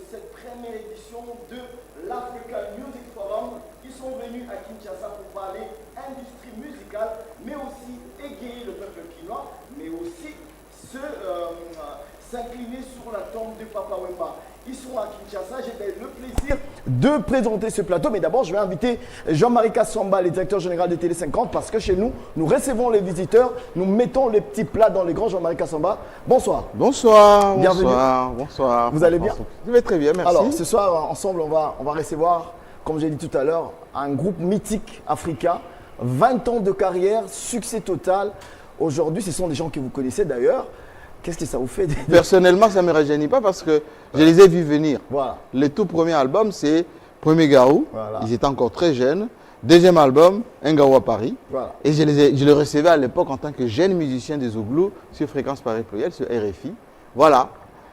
cette première édition de l'Africa Music Forum. Ils sont venus à Kinshasa pour parler industrie musicale, mais aussi égayer le peuple quinois, mais aussi s'incliner sur la tombe de Papa Wemba. Ils sont à Kinshasa, j'ai le plaisir de présenter ce plateau, mais d'abord je vais inviter Jean-Marie Kassamba, le directeur général de Télé 50, parce que chez nous, nous recevons les visiteurs, nous mettons les petits plats dans les grands. Jean-Marie Kassamba, bonsoir. Bonsoir. Bienvenue. Bonsoir. Bonsoir. Vous allez bien? Je vais très bien, merci. Alors ce soir, ensemble, on va recevoir, comme j'ai dit tout à l'heure, un groupe mythique africain, 20 ans de carrière, succès total. Aujourd'hui, ce sont des gens que vous connaissez d'ailleurs. Qu'est-ce que ça vous fait? Personnellement, ça ne me rajeunit pas parce que je les ai vus venir. Voilà. Le tout premier album, c'est Premier Garou. Voilà. Ils étaient encore très jeunes. Deuxième album, Un Garou à Paris. Voilà. Et je les recevais à l'époque en tant que jeune musicien des Zouglou sur Fréquence Paris Pluriel, sur RFI. Voilà.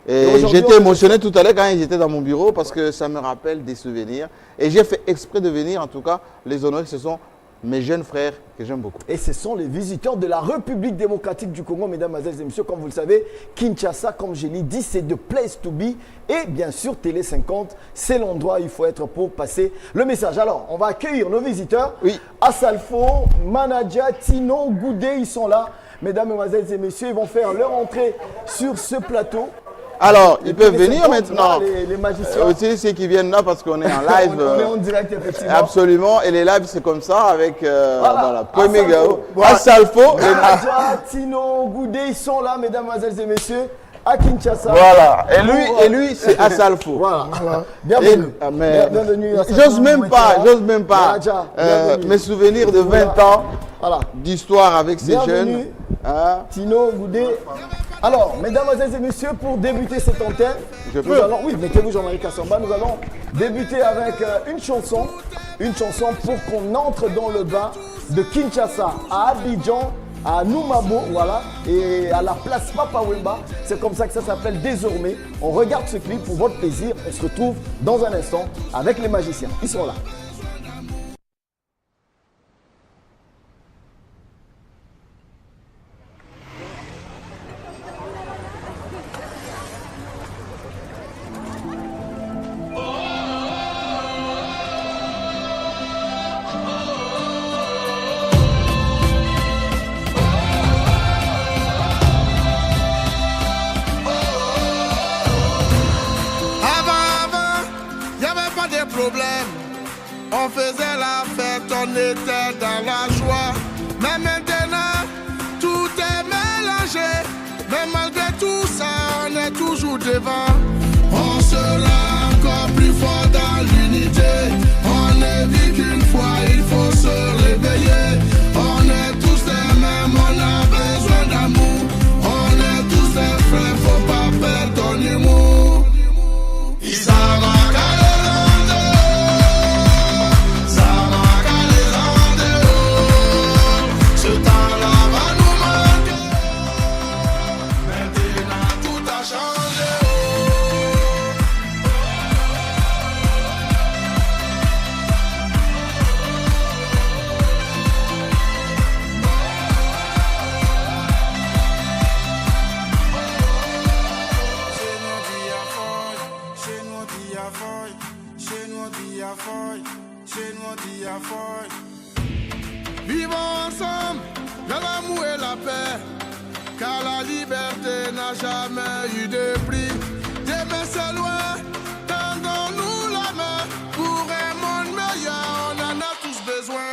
Et j'étais émotionné tout à l'heure quand ils étaient dans mon bureau parce que ça me rappelle des souvenirs. Et j'ai fait exprès de venir, en tout cas, les honorer. Ce sont mes jeunes frères que j'aime beaucoup. Et ce sont les visiteurs de la République démocratique du Congo, mesdames et messieurs. Comme vous le savez, Kinshasa, comme je l'ai dit, c'est the place to be. Et bien sûr, Télé 50, c'est l'endroit où il faut être pour passer le message. Alors, on va accueillir nos visiteurs. Oui. Asalfo, Manadia, Tino, Goudé, ils sont là. Mesdames, et messieurs, ils vont faire leur entrée sur ce plateau. Alors, ils peuvent venir maintenant. Les magiciens. Aussi, ceux qui viennent là parce qu'on est en live. On est en direct, effectivement. Absolument. Et les lives, c'est comme ça avec voilà, Premier Garou. Voilà. Asalfo. Manadia, Tino, Goudé, ils sont là, mesdames, et messieurs, à Kinshasa. Voilà. Et lui, c'est Asalfo. Voilà. Bienvenue. Bienvenue. J'ose même pas Manadia, mes souvenirs de 20 ans d'histoire avec ces bienvenue. jeunes. Hein? Tino, Goudé. Alors, mesdames et messieurs, pour débuter cette antenne, oui, mettez-vous Jean-Marie Kassamba, nous allons débuter avec une chanson pour qu'on entre dans le bain de Kinshasa à Abidjan, à Noumabo, voilà, et à la place Papa Wemba. C'est comme ça que ça s'appelle désormais. On regarde ce clip pour votre plaisir. On se retrouve dans un instant avec les magiciens. Ils sont là. On faisait la fête, on était dans la joie. Mais maintenant, tout est mélangé. Mais malgré tout ça, on est toujours devant. On sera encore plus fort dans l'unité. On ne vit qu'une fois, il faut se réveiller. On est tous les mêmes, on a besoin d'amour. On est tous les frères, faut pas perdre ton humour. Vivons ensemble dans l'amour et la paix, car la liberté n'a jamais eu de prix. Demain c'est loin, tendons-nous la main pour un monde meilleur, on en a tous besoin.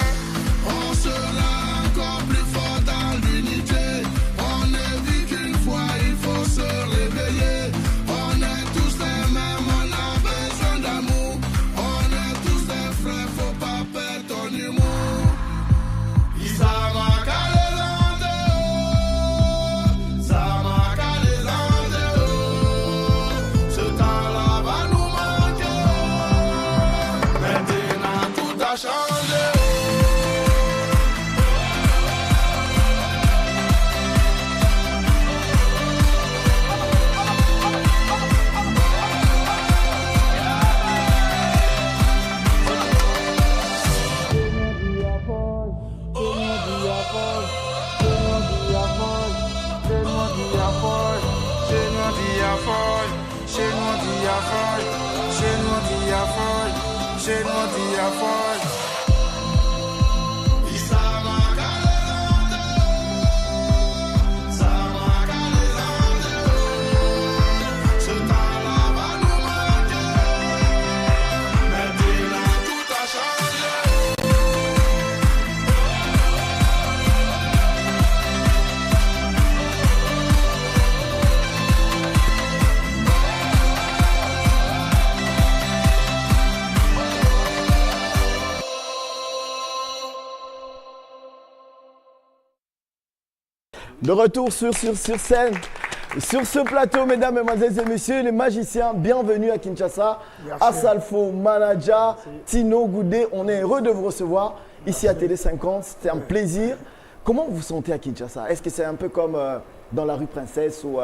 On sera encore plus fort dans l'unité. On ne vit qu'une fois, il faut se réveiller. On est tous les mêmes, on a besoin d'amour. On est tous des frères, faut pas perdre ton humour. chez nous dit à folle, chez nous dit à folle, chez nous dit à folle. De retour sur scène, sur ce plateau, mesdames, mesdemoiselles et messieurs, les magiciens, bienvenue à Kinshasa. Assalfo, Manaja, Tino, Goudé, on est heureux de vous recevoir ici à Télé 50, c'était un plaisir. Comment vous vous sentez à Kinshasa? Est-ce que c'est un peu comme dans la rue Princesse ou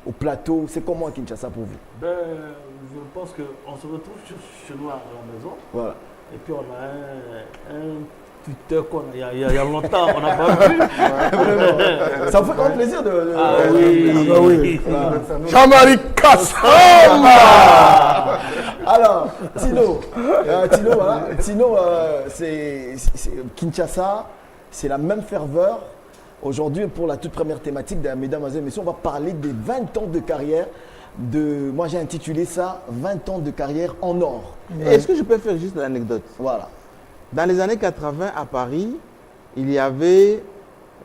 au plateau? C'est comment à Kinshasa pour vous? Je pense qu'on se retrouve chez nous à la maison. Voilà. Et puis on a un Twitter il y a longtemps, on n'a pas vu. Ça vous fait grand plaisir de... oui. Jean-Marie Kassama. Alors, Tino, voilà. Tino, c'est Kinshasa, c'est la même ferveur. Aujourd'hui, pour la toute première thématique, mesdames et messieurs, on va parler des 20 ans de carrière. Moi, j'ai intitulé ça 20 ans de carrière en or. Est-ce que je peux faire juste l'anecdote? Voilà. Dans les années 80 à Paris, il y avait,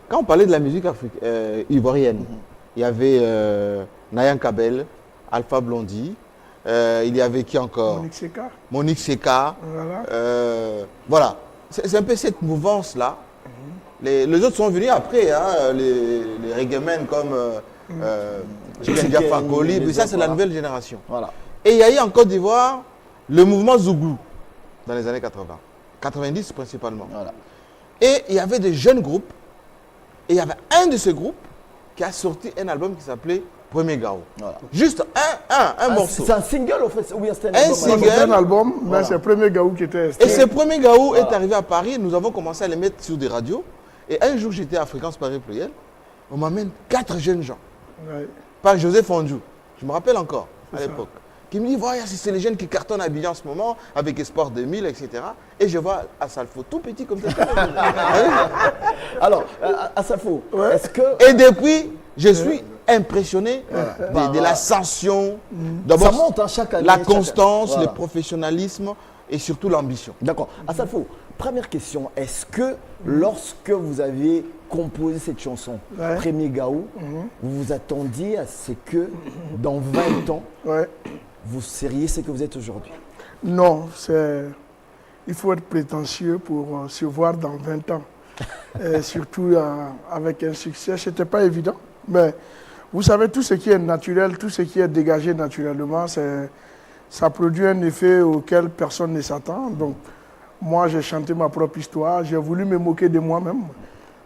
quand on parlait de la musique ivoirienne, il y avait Nayan Kabel, Alpha Blondy, il y avait qui encore? Monique Seka. Voilà. Voilà. C'est un peu cette mouvance-là. Les autres sont venus après, hein, les reggaemen comme Chicken Fakoli, mais ça c'est la nouvelle génération. Voilà. Et il y a eu en Côte d'Ivoire le mouvement Zouglou dans les années 80. 90 principalement. Voilà. Et il y avait des jeunes groupes. Et il y avait un de ces groupes qui a sorti un album qui s'appelait Premier Gao. Voilà. Juste un morceau. C'est un single au fait? Oui, c'est un album, mais c'est Premier Gao qui était... Et ce Premier Gao est arrivé à Paris. Nous avons commencé à les mettre sur des radios. Et un jour, j'étais à Fréquence Paris Pluriel. On m'amène 4 jeunes gens. Ouais. Par Joseph Fondjou. Je me rappelle encore à l'époque. Qui me dit, voilà, c'est les jeunes qui cartonnent à Abidjan en ce moment, avec Espoir 2000, etc. Et je vois Assalfo, tout petit comme ça. Alors, Assalfo, est-ce que... Et depuis, je suis impressionné de l'ascension. Ça monte hein, chaque année. La constance, le professionnalisme et surtout l'ambition. D'accord. Assalfo, première question. Est-ce que lorsque vous avez composé cette chanson, Premier Gao, vous vous attendiez à ce que dans 20 ans, vous seriez ce que vous êtes aujourd'hui? Non, il faut être prétentieux pour se voir dans 20 ans. Surtout avec un succès, ce n'était pas évident. Mais vous savez, tout ce qui est naturel, tout ce qui est dégagé naturellement, ça produit un effet auquel personne ne s'attend. Donc, moi, j'ai chanté ma propre histoire, j'ai voulu me moquer de moi-même.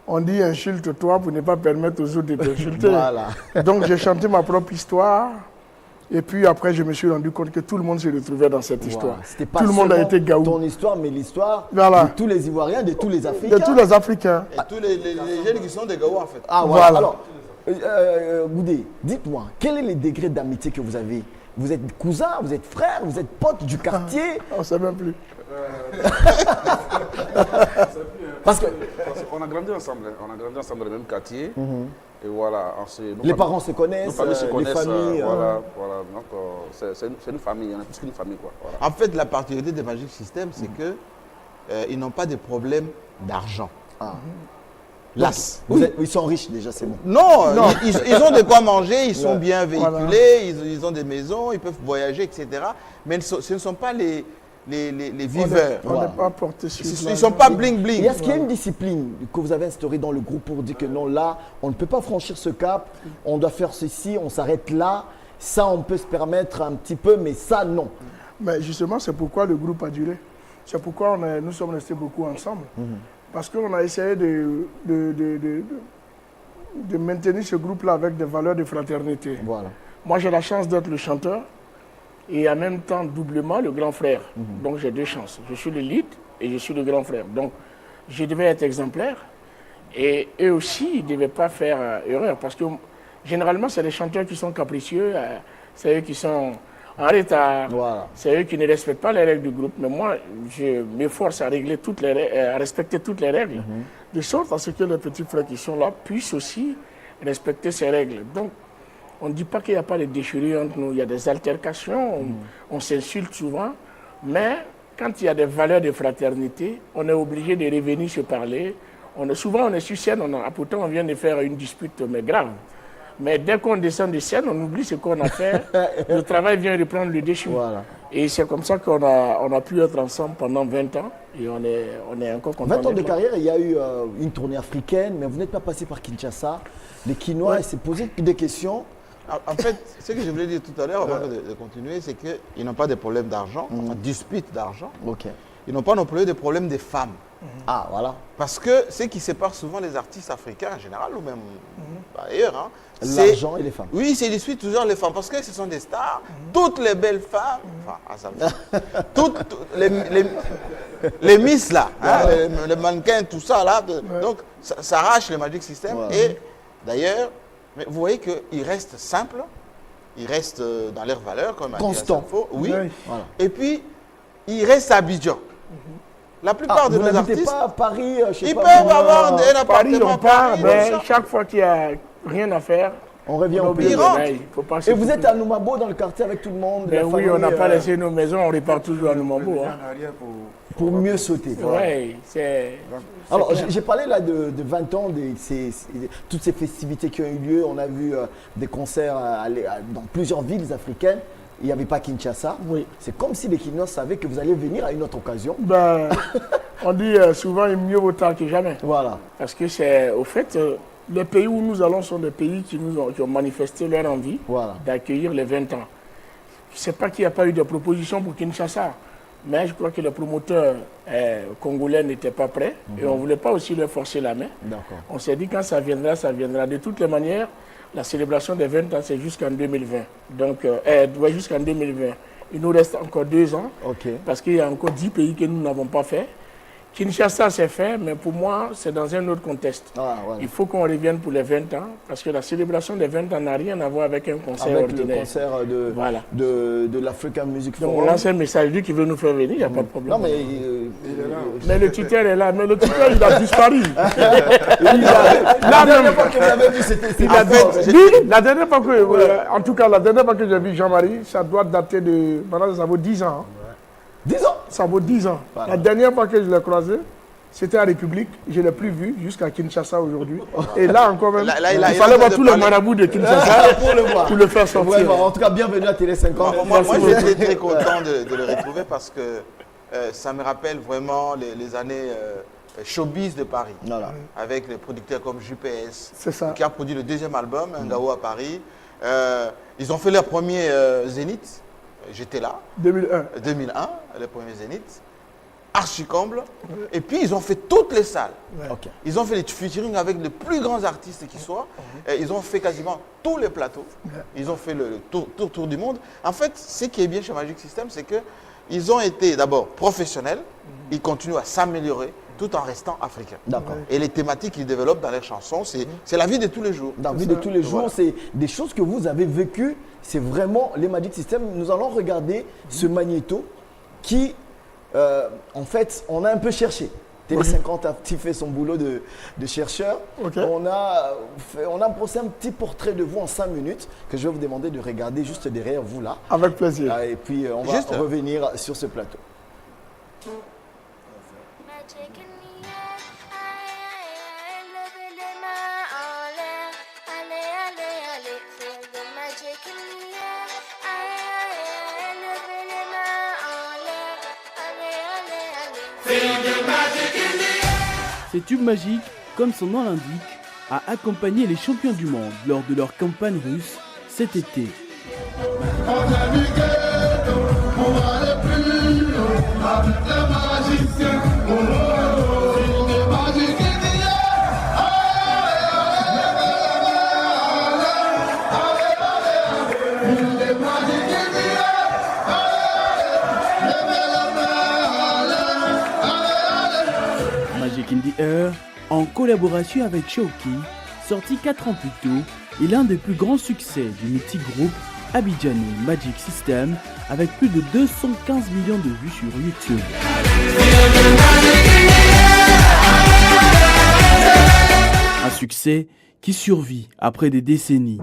On dit insulte-toi pour ne pas permettre aux autres de t'insulter. Voilà. Donc, j'ai chanté ma propre histoire. Et puis après, je me suis rendu compte que tout le monde se retrouvait dans cette histoire. Pas tout le monde a été Gaou. Ton histoire, mais l'histoire de tous les Ivoiriens, de tous les Africains. De tous les Africains. Et tous les jeunes qui sont des Gaou en fait. Ah voilà. Alors, Goudé, dites-moi, quel est le degré d'amitié que vous avez? Vous êtes cousins, vous êtes frères, vous êtes potes du quartier? On ne sait même plus. Parce qu'on a grandi ensemble, on a grandi ensemble dans le même quartier. Et voilà, les parents se connaissent, nos familles se connaissent, les familles. Voilà. Donc c'est une famille, il y en a plus qu'une famille. Quoi. Voilà. En fait, la particularité des Magic System, c'est que ils n'ont pas de problème d'argent. Ils sont riches déjà, c'est bon. Non. Ils ont de quoi manger, ils sont bien véhiculés, ils ont des maisons, ils peuvent voyager, etc. Mais ce ne sont pas les viveurs. On n'est pas porté sur Ils ne sont pas bling-bling. Est-ce qu'il y a une discipline que vous avez instaurée dans le groupe pour dire que non, là, on ne peut pas franchir ce cap, on doit faire ceci, on s'arrête là, ça, on peut se permettre un petit peu, mais ça, non. Mais justement, c'est pourquoi le groupe a duré. C'est pourquoi nous sommes restés beaucoup ensemble. Parce qu'on a essayé de maintenir ce groupe-là avec des valeurs de fraternité. Voilà. Moi, j'ai la chance d'être le chanteur et en même temps, doublement, le grand frère. Donc, j'ai 2 chances. Je suis le lead et je suis le grand frère. Donc, je devais être exemplaire et eux aussi, ils ne devaient pas faire erreur. Parce que généralement, c'est les chanteurs qui sont capricieux, c'est eux qui sont en retard, Voilà. c'est eux qui ne respectent pas les règles du groupe. Mais moi, je m'efforce à respecter toutes les règles, de sorte à ce que les petits frères qui sont là puissent aussi respecter ces règles. Donc, on ne dit pas qu'il n'y a pas de déchirures entre nous, il y a des altercations, on s'insulte souvent, mais quand il y a des valeurs de fraternité, on est obligé de revenir se parler. Souvent, on est sur scène, pourtant on vient de faire une dispute, mais grave. Mais dès qu'on descend de scène, on oublie ce qu'on a fait. Le travail vient reprendre le dessus. Voilà. Et c'est comme ça qu'on a pu être ensemble pendant 20 ans. Et on est encore content. 20 ans de carrière, il y a eu une tournée africaine, mais vous n'êtes pas passé par Kinshasa. Les Kinois, ils s'est posé des questions. En fait, ce que je voulais dire tout à l'heure, avant de continuer, c'est qu'ils n'ont pas de problème d'argent, enfin, dispute d'argent. Ok. Ils n'ont pas non plus de problème des femmes. Ah, voilà. Parce que ce qui sépare souvent les artistes africains en général, ou même ailleurs, hein, c'est L'argent et les femmes. Oui, c'est dispute toujours les femmes, parce que ce sont des stars. Toutes les belles femmes, toutes les miss là, hein, les mannequins, tout ça là, donc ça arrache le Magic System. Ouais. Et d'ailleurs, mais vous voyez qu'ils restent simples, ils restent dans leurs valeurs, comme Constant. Oui. Voilà. Et puis, ils restent à Abidjan. La plupart de vous nos n'habitez artistes, pas à Paris, je sais ils pas, peuvent avoir un Paris, appartement on part, Paris, mais tout ça. chaque fois qu'il n'y a rien à faire, on revient on au oublie pays. de rentre. veille. Faut pas se Et vous couper. êtes à Noumabo dans le quartier avec tout le monde. Ben la oui, famille, on n'a pas laissé nos maisons, on repart toujours à Noumabo. Hein. pour mieux sauter. Ouais, c'est. Alors, j'ai parlé là de 20 ans, toutes ces festivités qui ont eu lieu. On a vu des concerts dans plusieurs villes africaines. Il n'y avait pas Kinshasa. Oui. C'est comme si les Kinois savaient que vous alliez venir à une autre occasion. Ben, on dit souvent mieux vaut tard que jamais. Voilà. Parce que c'est, au fait, les pays où nous allons sont des pays qui ont manifesté leur envie Voilà. d'accueillir les 20 ans. Je ne sais pas qu'il n'y a pas eu de proposition pour Kinshasa, mais je crois que les promoteurs congolais n'étaient pas prêts et on ne voulait pas aussi leur forcer la main. D'accord. On s'est dit quand ça viendra, ça viendra. De toutes les manières, la célébration des 20 ans, c'est jusqu'en 2020. Donc, jusqu'en 2020. Il nous reste encore 2 ans, Ok. parce qu'il y a encore 10 pays que nous n'avons pas fait. Kinshasa, c'est fait, mais pour moi, c'est dans un autre contexte. Ah, voilà. Il faut qu'on revienne pour les 20 ans, parce que la célébration des 20 ans n'a rien à voir avec un concert Avec ordinaire. le concert Voilà. de l'African Music Donc, on Forum. lance un message, lui qui veut nous faire venir, il n'y a pas de problème. Non, mais Mais le tuteur est là, mais le tuteur, il a disparu. la dernière fois que vous l'avez vu, c'était La dernière fois que, en tout cas, la dernière fois que j'ai vu Jean-Marie, ça doit dater de, maintenant ça vaut 10 ans. 10 ans. Ça vaut 10 ans. Voilà. La dernière fois que je l'ai croisé, c'était à République. Je ne l'ai plus vu jusqu'à Kinshasa aujourd'hui. Et là encore même, Là, il il fallait a voir de tous les parler. marabouts de Kinshasa Pour le voir. pour le faire sortir. Ouais, bon, en tout cas, bienvenue à Télé 50. Moi, Merci j'étais très content de le retrouver parce que ça me rappelle vraiment les années showbiz de Paris. Voilà. Avec les producteurs comme JPS, C'est ça. qui a produit le deuxième album, Ngao à Paris. Ils ont fait leur premier Zénith. J'étais là. 2001. 2001, le premier Zénith. Archi-comble. Et puis, ils ont fait toutes les salles. Ok. Ils ont fait les featuring avec les plus grands artistes qui soient. Et ils ont fait quasiment tous les plateaux. Ils ont fait le tour du monde. En fait, ce qui est bien chez Magic System, c'est qu'ils ont été d'abord professionnels. Ils continuent à s'améliorer tout en restant africains. D'accord. Et les thématiques qu'ils développent dans leurs chansons, c'est la vie de tous les jours. Dans la vie de tous les jours, Voilà. c'est des choses que vous avez vécues. C'est vraiment les Magic System. Nous allons regarder ce magnéto qui, en fait, on a un peu cherché. Télé 50 a fait son boulot de chercheur. Ok. On a posé un petit portrait de vous en 5 minutes que je vais vous demander de regarder juste derrière vous là. Avec plaisir. Ah, et puis on va Juste. revenir sur ce plateau. Magic in the air, levez les mains en l'air, allez, allez, allez, feel the magic in the air, levez les mains en l'air, allez, allez, allez. Ces tubes magiques, comme son nom l'indique, a accompagné les champions du monde lors de leur campagne russe cet été. Magic in the Air, en collaboration avec Shoki, sorti 4 ans plus tôt, est l'un des plus grands succès du mythique groupe abidjanais Magic System avec plus de 215 millions de vues sur YouTube. Un succès qui survit après des décennies.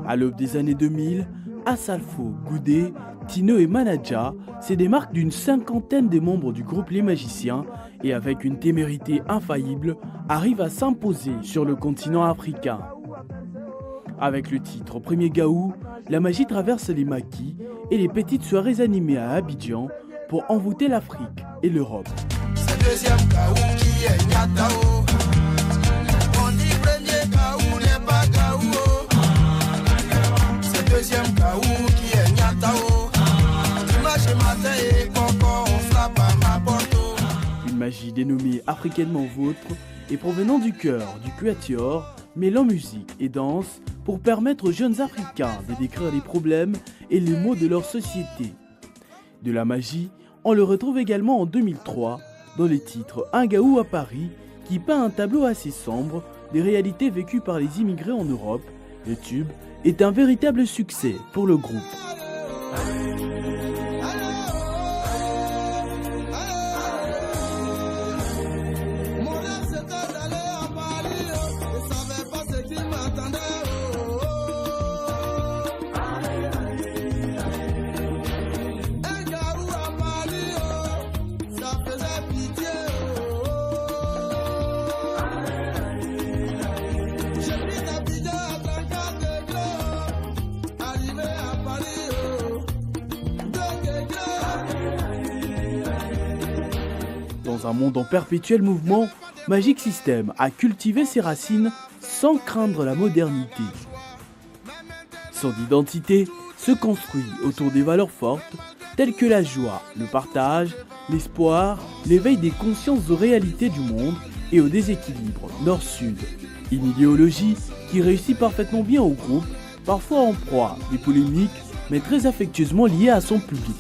À l'aube des années 2000, Asalfo, Goudé, Tino et Manaja se démarquent d'une cinquantaine de membres du groupe Les Magiciens et avec une témérité infaillible, arrivent à s'imposer sur le continent africain. Avec le titre Premier Gaou, la magie traverse les maquis et les petites soirées animées à Abidjan pour envoûter l'Afrique et l'Europe. Une magie dénommée africainement vôtre et provenant du cœur du quatuor, mêlant musique et danse pour permettre aux jeunes Africains de décrire les problèmes et les maux de leur société. De la magie, on le retrouve également en 2003 dans le titre Un Gaou à Paris qui peint un tableau assez sombre des réalités vécues par les immigrés en Europe. Le tube est un véritable succès pour le groupe. Dans un monde en perpétuel mouvement, Magic System a cultivé ses racines sans craindre la modernité. Son identité se construit autour des valeurs fortes telles que la joie, le partage, l'espoir, l'éveil des consciences aux réalités du monde et au déséquilibre nord-sud. Une idéologie qui réussit parfaitement bien au groupe, parfois en proie des polémiques, mais très affectueusement liée à son public.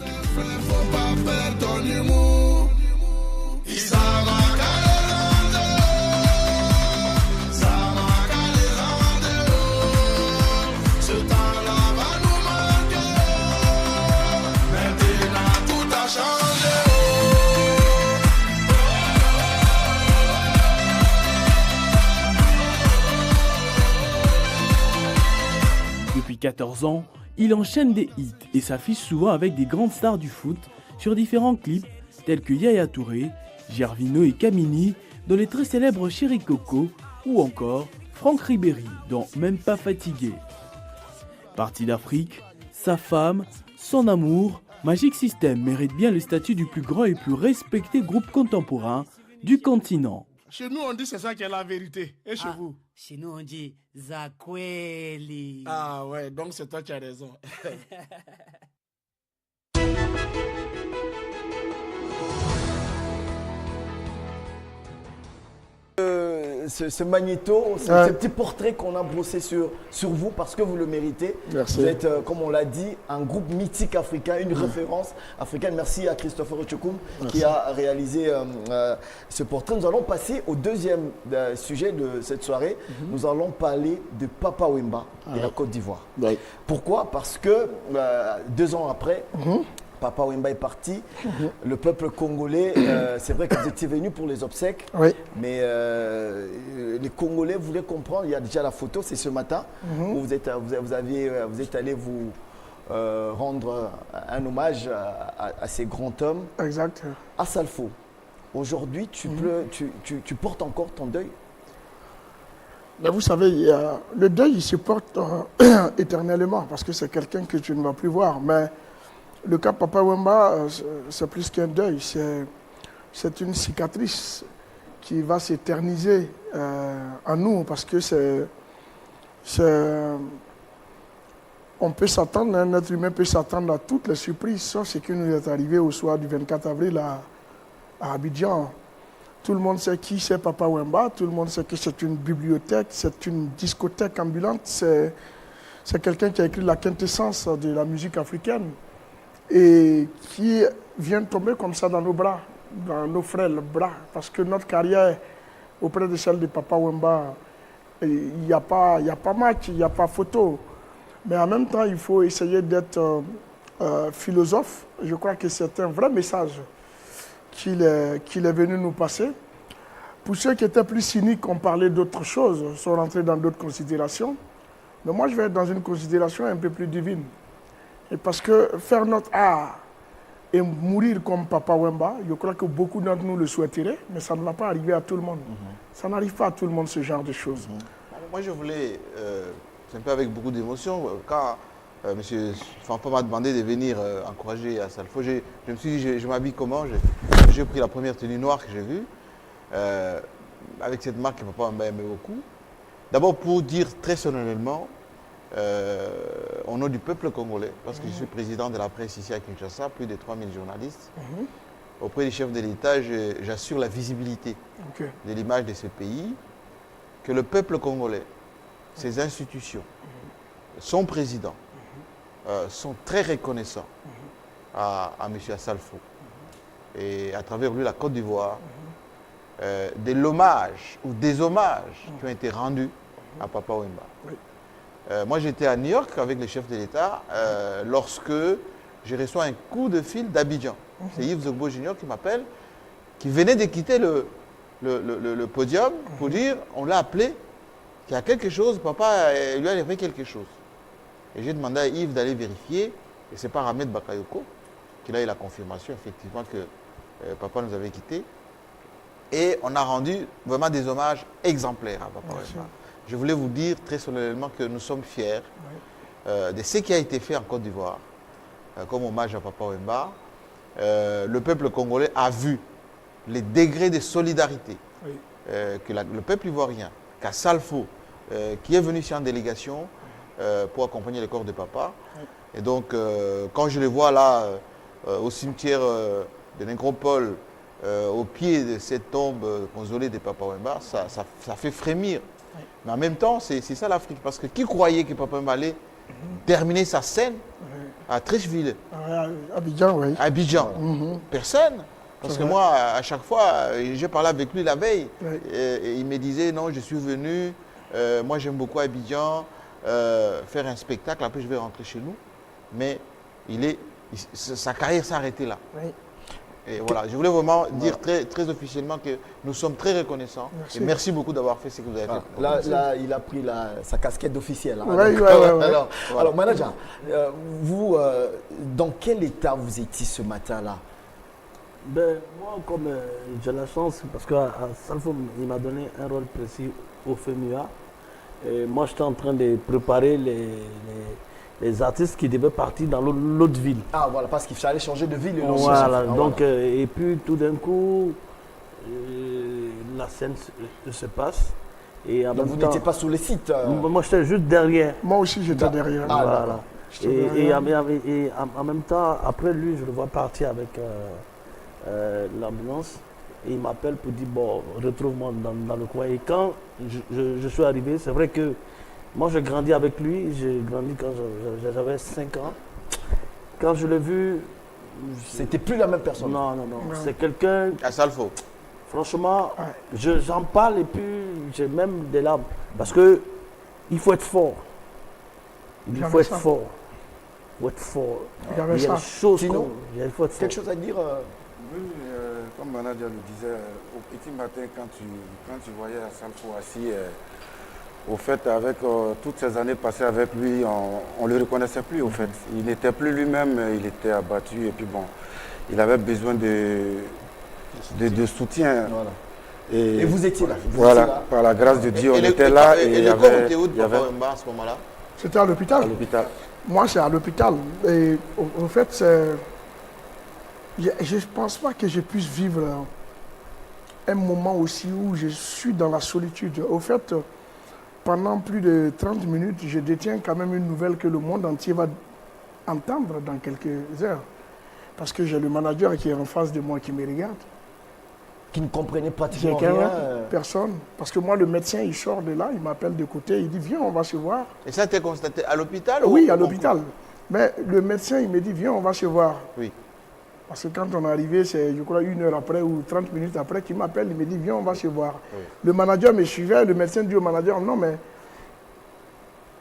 Depuis 14 ans, il enchaîne des hits et s'affiche souvent avec des grandes stars du foot sur différents clips tels que Yaya Touré, Gervinho et Kamini dans les très célèbres Chéri Coco ou encore Franck Ribéry dans Même pas fatigué. Parti d'Afrique, sa femme, son amour, Magic System mérite bien le statut du plus grand et plus respecté groupe contemporain du continent. Chez nous, on dit c'est ça qui est la vérité. Et chez vous? Chez nous, on dit Zakweli. Ah ouais, donc c'est toi qui as raison. Ce magnéto, ce petit portrait qu'on a brossé sur vous parce que vous le méritez. Merci. Vous êtes, comme on l'a dit, un groupe mythique africain, une référence africaine. Merci à Christopher Ochokum qui a réalisé ce portrait. Nous allons passer au deuxième sujet de cette soirée. Nous allons parler de Papa Wemba et la Côte d'Ivoire. Pourquoi? Parce que 2 ans après, Papa Wemba est parti. Le peuple congolais, c'est vrai que vous étiez venu pour les obsèques, mais les Congolais voulaient comprendre. Il y a déjà la photo, c'est ce matin où vous êtes allé vous rendre un hommage à ces grands hommes. Exact. Asalfo, aujourd'hui, tu portes encore ton deuil? Mais vous savez, le deuil, il se porte éternellement parce que c'est quelqu'un que tu ne vas plus voir. Mais le cas Papa Wemba, c'est plus qu'un deuil, c'est une cicatrice qui va s'éterniser en nous parce que on peut s'attendre, un être humain peut s'attendre à toutes les surprises, sauf ce qui nous est arrivé au soir du 24 avril à Abidjan. Tout le monde sait qui c'est Papa Wemba, tout le monde sait que c'est une bibliothèque, c'est une discothèque ambulante, c'est quelqu'un qui a écrit la quintessence de la musique africaine et qui vient tomber comme ça dans nos bras, dans nos frêles bras, parce que notre carrière auprès de celle de Papa Wemba, il n'y a pas match, il n'y a pas photo. Mais en même temps, il faut essayer d'être philosophe. Je crois que c'est un vrai message qu'il est venu nous passer. Pour ceux qui étaient plus cyniques, on parlait d'autres choses, sont rentrés dans d'autres considérations. Mais moi, je vais être dans une considération un peu plus divine. Et parce que faire notre art et mourir comme Papa Wemba, je crois que beaucoup d'entre nous le souhaiteraient, mais ça ne va pas arriver à tout le monde. Ça n'arrive pas à tout le monde, ce genre de choses. Moi, je voulais, c'est un peu avec beaucoup d'émotion, quand M. Fampa m'a demandé de venir encourager à Salfo, je me suis dit, je m'habille comment? J'ai pris la première tenue noire que j'ai vue, avec cette marque que Papa Wemba aimait beaucoup. D'abord, pour dire très solennellement, au nom du peuple congolais, parce que je suis président de la presse ici à Kinshasa, plus de 3000 journalistes. Auprès des chefs de l'État, j'assure la visibilité de l'image de ce pays, que le peuple congolais, ses institutions, son président, sont très reconnaissants à M. Salfo. Et à travers lui, la Côte d'Ivoire, de l'hommage ou des hommages qui ont été rendus à Papa Wemba. Moi, j'étais à New York avec les chefs de l'État lorsque je reçois un coup de fil d'Abidjan. C'est Yves Zogbo Junior qui m'appelle, qui venait de quitter le podium pour dire, on l'a appelé, qu'il y a quelque chose, papa lui a arrivé quelque chose. Et j'ai demandé à Yves d'aller vérifier, et c'est par Ahmed Bakayoko qu'il a eu la confirmation, effectivement, que papa nous avait quittés. Et on a rendu vraiment des hommages exemplaires à Papa Wemba. Je voulais vous dire très solennellement que nous sommes fiers de ce qui a été fait en Côte d'Ivoire comme hommage à Papa Wemba. Le peuple congolais a vu les degrés de solidarité que le peuple ivoirien, qu'à Salfo, qui est venu ici en délégation pour accompagner le corps de papa. Et donc, quand je le vois là, au cimetière de Nécropole, au pied de cette tombe consolée de Papa Wemba, ça fait frémir. Mais en même temps, c'est ça l'Afrique. Parce que qui croyait que Papa Wemba allait terminer sa scène à Trècheville? Abidjan, oui. Abidjan. Personne. Parce que moi, à chaque fois, j'ai parlé avec lui la veille. Et il me disait, non, je suis venu, moi j'aime beaucoup Abidjan, faire un spectacle, après je vais rentrer chez nous. Mais sa carrière s'est arrêtée là. Et voilà, je voulais vraiment dire très officiellement que nous sommes très reconnaissants. Merci. Et merci beaucoup d'avoir fait ce que vous avez fait. Là, il a pris sa casquette d'officiel. Hein. Alors, manager, vous, dans quel état vous étiez ce matin-là? Ben, moi, comme j'ai la chance, parce qu'à Salfo, il m'a donné un rôle précis au FEMUA. Et moi, j'étais en train de préparer les artistes qui devaient partir dans l'autre ville. Ah voilà, parce qu'il fallait changer de ville. Voilà, donc, et puis tout d'un coup, la scène se passe. Et en donc vous n'étiez pas sous les sites Moi, j'étais juste derrière. Moi aussi, j'étais derrière. Voilà. Et en même temps, après lui, je le vois partir avec l'ambulance. Et il m'appelle pour dire, bon, retrouve-moi dans le coin. Et quand je suis arrivé, c'est vrai que moi, j'ai grandi avec lui. J'ai grandi quand j'avais 5 ans. Quand je l'ai vu... C'était plus la même personne. Non. C'est quelqu'un... À Salfo. Franchement, j'en parle et puis j'ai même des larmes. Parce que il faut être fort. Il faut être fort. Il faut être fort. Il y a des choses Sinon, quelque chose à dire Oui, comme manager le disait, au petit matin, quand tu voyais Salfo assis, au fait, avec toutes ces années passées avec lui, on ne le reconnaissait plus, au fait. Il n'était plus lui-même, il était abattu, et puis bon, il avait besoin de soutien. Voilà. Et vous étiez là. Voilà, par la grâce de Dieu, on était là. Et le corps était où de Papa Wemba à ce moment-là? C'était à l'hôpital. À l'hôpital. Moi, c'est à l'hôpital. Et en fait, je ne pense pas que je puisse vivre un moment aussi où je suis dans la solitude. Au fait, pendant plus de 30 minutes, je détiens quand même une nouvelle que le monde entier va entendre dans quelques heures. Parce que j'ai le manager qui est en face de moi qui me regarde. qui ne comprenaient J'ai pratiquement qu'un rien. personne. Parce que moi, le médecin, il sort de là, il m'appelle de côté, il dit, viens, on va se voir. Et ça, t'es constaté à l'hôpital? Oui, à l'hôpital. Mais le médecin, il me dit, viens, on va se voir. Oui. Parce que quand on est arrivé, c'est, je crois, 1 heure après ou 30 minutes après qu'il m'appelle, il me dit, viens, on va se voir. Oui. Le manager me suivait, le médecin dit au manager, non, mais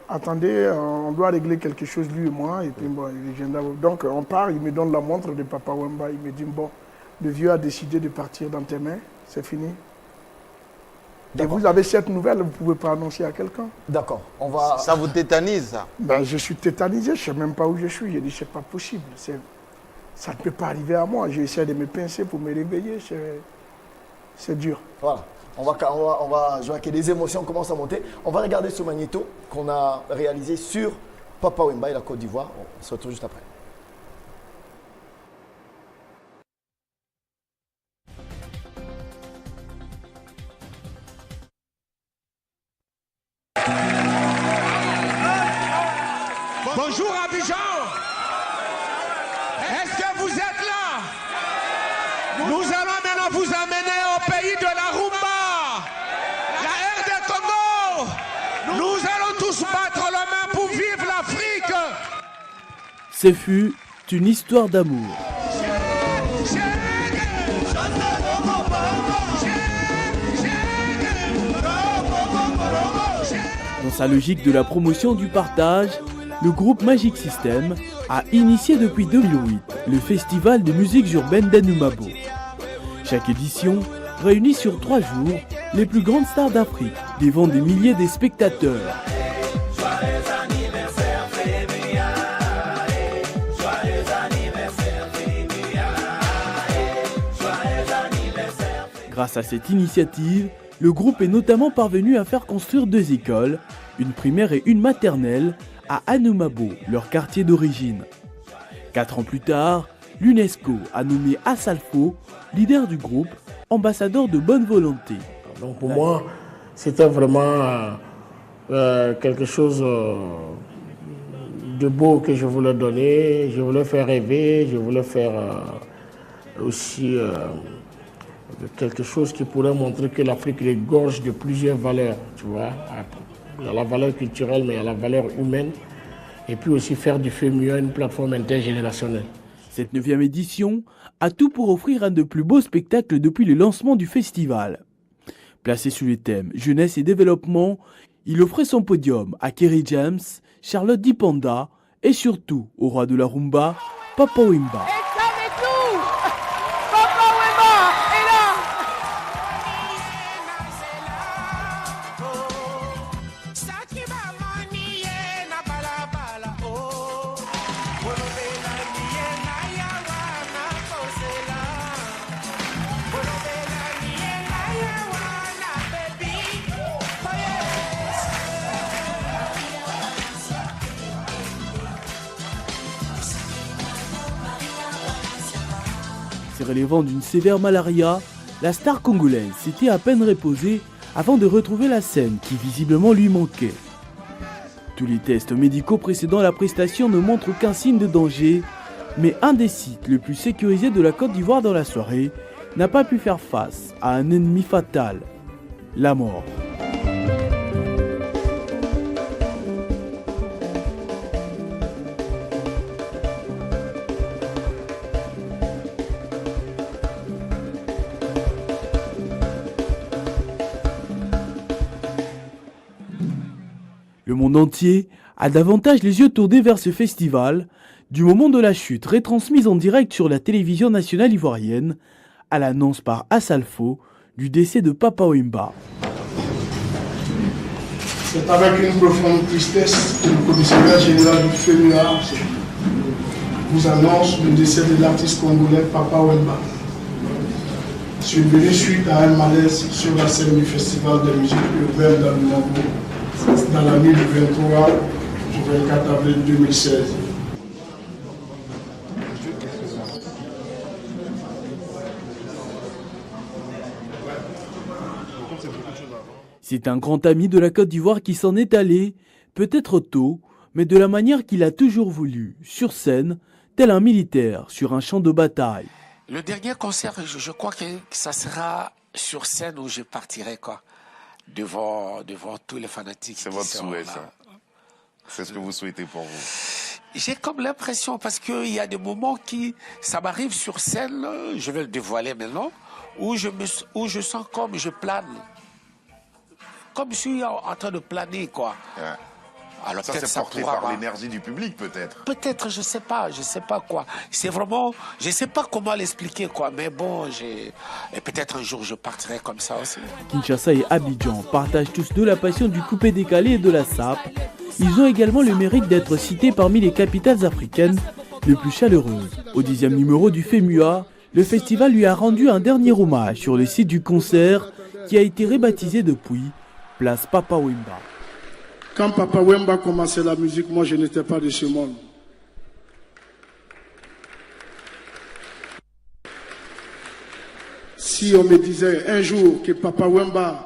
attendez, on doit régler quelque chose, lui et moi. Et puis, bon, donc, on part, il me donne la montre de Papa Wemba. Il me dit, bon, le vieux a décidé de partir dans tes mains, c'est fini. Et vous avez cette nouvelle, vous ne pouvez pas annoncer à quelqu'un. D'accord, on va... Ça vous tétanise, ça? Ben, je suis tétanisé, je ne sais même pas où je suis. J'ai dit, c'est pas possible. Ça ne peut pas arriver à moi. J'essaie de me pincer pour me réveiller. C'est dur. Voilà. On va, je vois que les émotions commencent à monter. On va regarder ce magnéto qu'on a réalisé sur Papa Wemba et la Côte d'Ivoire. On se retrouve juste après. Bonjour Abidjan. Est-ce que vous êtes là? Nous allons maintenant vous amener au pays de la rumba, la RD Congo. Nous allons tous battre la main pour vivre l'Afrique. Ce fut une histoire d'amour. Dans sa logique de la promotion du partage, le groupe Magic System a initié depuis 2008 le festival de musique urbaine d'Anoumabo. Chaque édition réunit sur 3 jours les plus grandes stars d'Afrique, devant des milliers de spectateurs. Grâce à cette initiative, le groupe est notamment parvenu à faire construire 2 écoles, une primaire et une maternelle, à Anoumabo, leur quartier d'origine. 4 ans plus tard, l'UNESCO a nommé Assalfo, leader du groupe, ambassadeur de bonne volonté. Donc pour moi, c'était vraiment quelque chose de beau que je voulais donner. Je voulais faire rêver, je voulais faire aussi quelque chose qui pourrait montrer que l'Afrique regorge de plusieurs valeurs, tu vois. Il y a la valeur culturelle, mais il y a la valeur humaine. Et puis aussi faire du FEMUA une plateforme intergénérationnelle. Cette 9e édition a tout pour offrir un des plus beaux spectacles depuis le lancement du festival. Placé sous le thème jeunesse et développement, il offrait son podium à Kerry James, Charlotte Dipanda et surtout au roi de la rumba, Papa Wemba. Se relevant d'une sévère malaria, la star congolaise s'était à peine reposée avant de retrouver la scène qui visiblement lui manquait. Tous les tests médicaux précédant la prestation ne montrent aucun signe de danger, mais un des sites les plus sécurisés de la Côte d'Ivoire dans la soirée n'a pas pu faire face à un ennemi fatal, la mort. Le monde entier a davantage les yeux tournés vers ce festival, du moment de la chute retransmise en direct sur la télévision nationale ivoirienne, à l'annonce par Assalfo du décès de Papa Wemba. C'est avec une profonde tristesse que le commissaire général du FEMUA vous annonce le décès de l'artiste congolais Papa Wemba. Survenu suite à un malaise sur la scène du festival de musique urbaine d'Anoumabo dans la nuit du 23 au 24 avril 2016. C'est un grand ami de la Côte d'Ivoire qui s'en est allé, peut-être tôt, mais de la manière qu'il a toujours voulu, sur scène, tel un militaire sur un champ de bataille. Le dernier concert, je crois que ça sera sur scène où je partirai, quoi. Devant tous les fanatiques. C'est votre souhait, ça. C'est ce que vous souhaitez pour vous. J'ai comme l'impression, parce qu'il y a des moments ça m'arrive sur scène, je vais le dévoiler maintenant, où je sens comme je plane. Comme je suis en train de planer, quoi. Ouais. Alors ça, c'est porté par l'énergie du public, peut-être. Peut-être, je sais pas quoi. C'est vraiment, je sais pas comment l'expliquer, quoi. Mais bon, et peut-être un jour je partirai comme ça aussi. Kinshasa et Abidjan partagent tous deux la passion du coupé décalé et de la sape. Ils ont également le mérite d'être cités parmi les capitales africaines les plus chaleureuses. Au 10e numéro du FEMUA, le festival lui a rendu un dernier hommage sur le site du concert qui a été rebaptisé depuis Place Papa Wemba. Quand Papa Wemba commençait la musique, moi je n'étais pas de ce monde. Si on me disait un jour que Papa Wemba,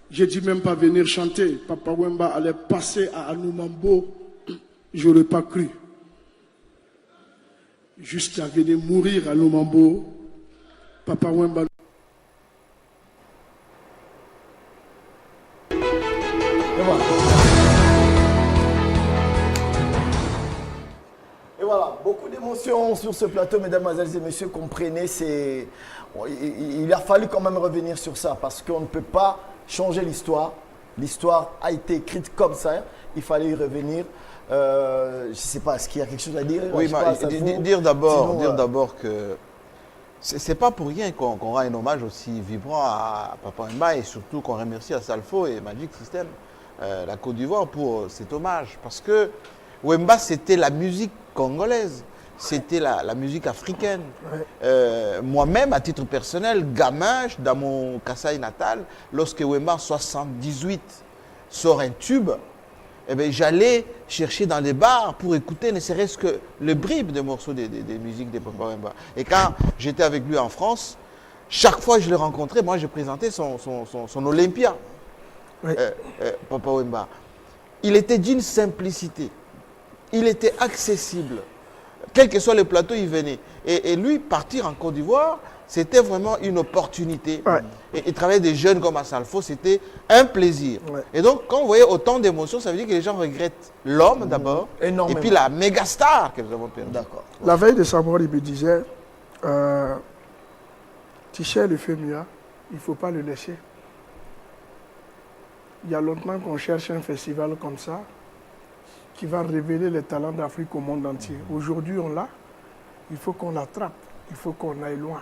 je dis même pas venir chanter, Papa Wemba allait passer à Anoumambo, je n'aurais pas cru. Jusqu'à venir mourir à Anoumambo, Papa Wemba. Et voilà, beaucoup d'émotions sur ce plateau, mesdames et messieurs, comprenez, il a fallu quand même revenir sur ça parce qu'on ne peut pas changer l'histoire. L'histoire a été écrite comme ça, il fallait y revenir. Je ne sais pas, est-ce qu'il y a quelque chose à dire? Oui, dire d'abord que c'est pas pour rien qu'on rend un hommage aussi vibrant à Papa Wemba et surtout qu'on remercie à Salfo et Magic System, la Côte d'Ivoire, pour cet hommage. Parce que Wemba, c'était la musique congolaise, c'était la musique africaine. Moi-même, à titre personnel, gamin, dans mon Kasaï natal, lorsque Wemba en 78 sort un tube, eh bien, j'allais chercher dans les bars pour écouter ne serait-ce que le bribe des morceaux des musiques de Papa Wemba. Et quand j'étais avec lui en France, chaque fois que je le rencontrais, moi je présentais son Olympia, Papa Wemba. Il était d'une simplicité. Il était accessible. Quel que soit le plateau, il venait. Et lui, partir en Côte d'Ivoire, c'était vraiment une opportunité. Et travailler des jeunes comme Assalfo, c'était un plaisir. Et donc, quand vous voyez autant d'émotions, ça veut dire que les gens regrettent l'homme d'abord, et puis la méga star que nous avons perdue. La veille de sa mort, il me disait, tu sais, le FEMUA, il ne faut pas le laisser. Il y a longtemps qu'on cherche un festival comme ça, qui va révéler les talents d'Afrique au monde entier. Aujourd'hui, on l'a, il faut qu'on l'attrape, il faut qu'on aille loin.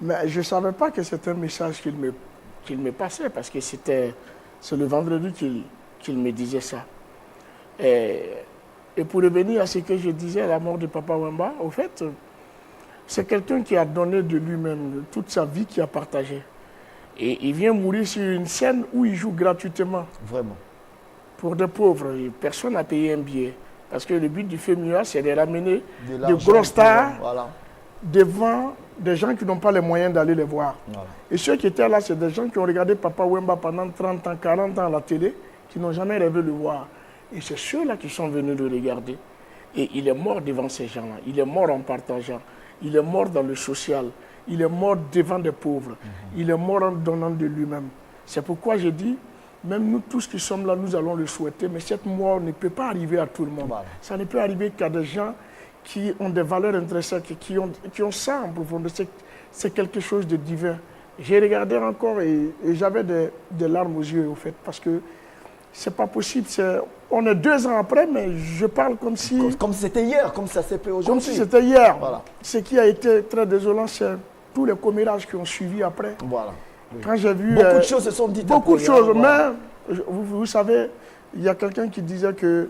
Mais je ne savais pas que c'était un message qu'il me passait, parce que c'est le vendredi qu'il me disait ça. Et pour revenir à ce que je disais à la mort de Papa Wemba, au fait, c'est quelqu'un qui a donné de lui-même, toute sa vie, qui a partagé. Et il vient mourir sur une scène où il joue gratuitement. Vraiment. Pour des pauvres, personne n'a payé un billet. Parce que le but du FEMUA, c'est de ramener de grosses stars devant des gens qui n'ont pas les moyens d'aller les voir. Et ceux qui étaient là, c'est des gens qui ont regardé Papa Wemba pendant 30 ans, 40 ans à la télé, qui n'ont jamais rêvé de le voir. Et c'est ceux-là qui sont venus le regarder. Et il est mort devant ces gens-là. Il est mort en partageant. Il est mort dans le social. Il est mort devant des pauvres. Il est mort en donnant de lui-même. C'est pourquoi je dis, même nous tous qui sommes là, nous allons le souhaiter, mais cette mort ne peut pas arriver à tout le monde. Ça ne peut arriver qu'à des gens qui ont des valeurs intrinsèques, qui ont ça en profondeur. C'est quelque chose de divin. J'ai regardé encore et j'avais des larmes aux yeux, au fait, parce que c'est pas possible. On est 2 ans après, mais je parle comme si... Comme si c'était hier, comme ça s'est fait aujourd'hui. Comme si c'était hier. Voilà. Ce qui a été très désolant, c'est tous les commérages qui ont suivi après. Voilà. Quand j'ai vu... Beaucoup de choses se sont dites. Beaucoup de choses, mais vous savez, il y a quelqu'un qui disait que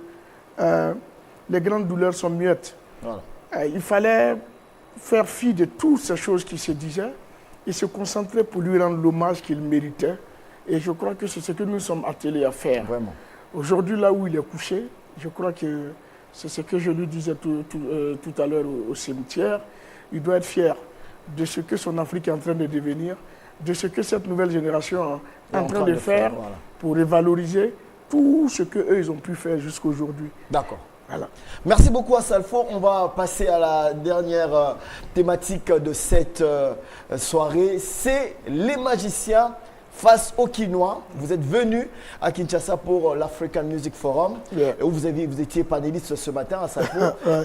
les grandes douleurs sont muettes. Voilà. Il fallait faire fi de toutes ces choses qui se disaient et se concentrer pour lui rendre l'hommage qu'il méritait. Et je crois que c'est ce que nous sommes attelés à faire. Vraiment. Aujourd'hui, là où il est couché, je crois que c'est ce que je lui disais tout à l'heure au cimetière. Il doit être fier de ce que son Afrique est en train de devenir, de ce que cette nouvelle génération est en train de faire pour revaloriser tout ce qu'eux, ils ont pu faire jusqu'à aujourd'hui. D'accord. Voilà. Merci beaucoup à Salfo. On va passer à la dernière thématique de cette soirée. C'est les magiciens face aux Quinois. Vous êtes venus à Kinshasa pour l'African Music Forum. Où vous étiez panéliste ce matin à Salfo.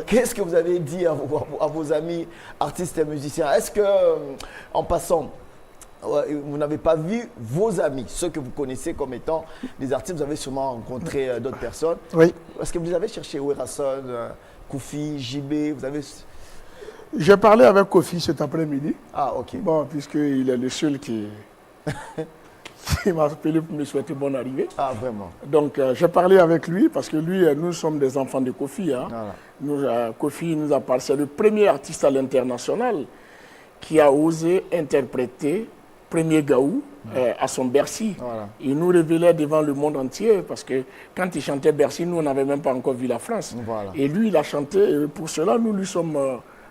Qu'est-ce que vous avez dit à vos amis artistes et musiciens? Est-ce que, en passant, vous n'avez pas vu vos amis, ceux que vous connaissez comme étant des artistes? Vous avez sûrement rencontré d'autres personnes. Oui. Est-ce que vous avez cherché Werason, Koufi, JB? Vous avez... J'ai parlé avec Kofi cet après-midi. Ah, ok. Bon, puisqu'il est le seul qui m'a appelé pour me souhaiter bonne arrivée. Ah, vraiment? Donc, j'ai parlé avec lui parce que lui, nous sommes des enfants de Kofi. Hein. Voilà. Kofi nous a parlé. C'est le premier artiste à l'international qui a osé interpréter Premier Gaou à son Bercy. Voilà. Il nous révélait devant le monde entier parce que quand il chantait Bercy, nous, on n'avait même pas encore vu la France. Voilà. Et lui, il a chanté. Et pour cela, nous lui sommes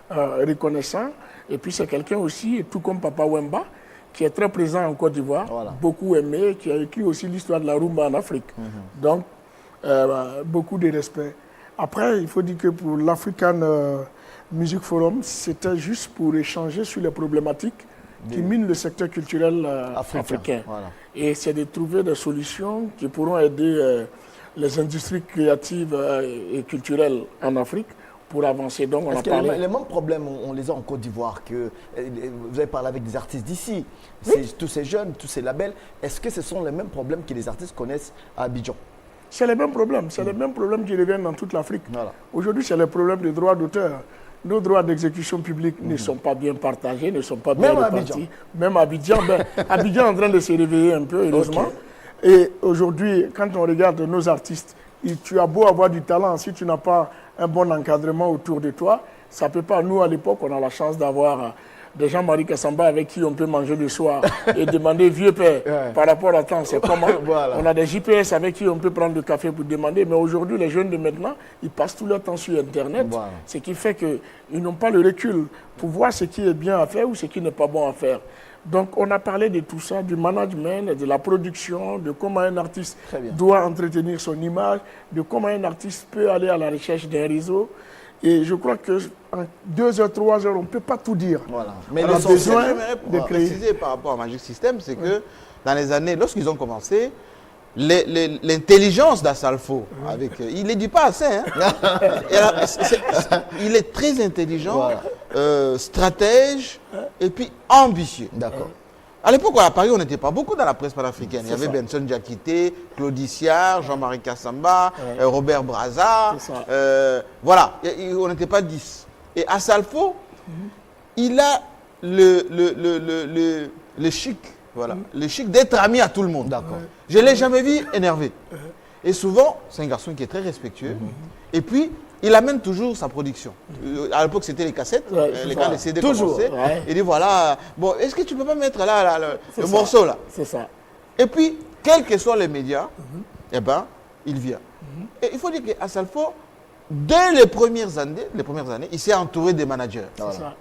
reconnaissants. Et puis, c'est quelqu'un aussi, tout comme Papa Wemba, qui est très présent en Côte d'Ivoire, beaucoup aimé, qui a écrit aussi l'histoire de la rumba en Afrique. Donc, beaucoup de respect. Après, il faut dire que pour l'African Music Forum, c'était juste pour échanger sur les problématiques qui minent le secteur culturel africain. Voilà. Et c'est de trouver des solutions qui pourront aider les industries créatives et culturelles en Afrique pour avancer. Donc, on a parlé... les mêmes problèmes, on les a en Côte d'Ivoire, que vous avez parlé avec des artistes d'ici, tous ces jeunes, tous ces labels. Est-ce que ce sont les mêmes problèmes que les artistes connaissent à Abidjan? C'est les mêmes problèmes. C'est les mêmes problèmes qui reviennent dans toute l'Afrique. Voilà. Aujourd'hui, c'est les problèmes de droits d'auteur. Nos droits d'exécution publique ne sont pas bien partagés, ne sont pas bien répartis. Même à Abidjan. Abidjan est en train de se réveiller un peu, heureusement. Okay. Et aujourd'hui, quand on regarde nos artistes, tu as beau avoir du talent, si tu n'as pas un bon encadrement autour de toi, ça ne peut pas. Nous, à l'époque, on a la chance d'avoir des Jean-Marie Kassamba avec qui on peut manger le soir et demander vieux père par rapport à temps, c'est comment. Voilà. On a des JPS avec qui on peut prendre le café pour demander, mais aujourd'hui, les jeunes de maintenant, ils passent tout leur temps sur Internet, ce qui fait qu'ils n'ont pas le recul pour voir ce qui est bien à faire ou ce qui n'est pas bon à faire. Donc, on a parlé de tout ça, du management, de la production, de comment un artiste doit entretenir son image, de comment un artiste peut aller à la recherche d'un réseau. Et je crois qu'en 2 heures, 3 heures, on ne peut pas tout dire. Voilà. Mais le besoin de préciser par rapport à Magic System, c'est que dans les années, lorsqu'ils ont commencé, l'intelligence d'Assalfo, il ne dit pas assez. Hein. Il est très intelligent, stratège et puis ambitieux. D'accord. À l'époque, à Paris, on n'était pas beaucoup dans la presse panafricaine. Il y avait Benson Diakité, Claude Issiard, Jean-Marie Kassamba, Robert Brazza. Voilà, on n'était pas 10. Et Assalfo, il a le chic, le chic d'être ami à tout le monde. D'accord. Je ne l'ai jamais vu énervé. Et souvent, c'est un garçon qui est très respectueux. Et puis, il amène toujours sa production. À l'époque, c'était les cassettes, les CD commençaient. Il dit voilà, bon, est-ce que tu ne peux pas mettre là le morceau là? C'est ça. Et puis, quels que soient les médias, eh ben, il vient. Et il faut dire qu'Assalfo, dès les premières années, il s'est entouré des managers. Voilà.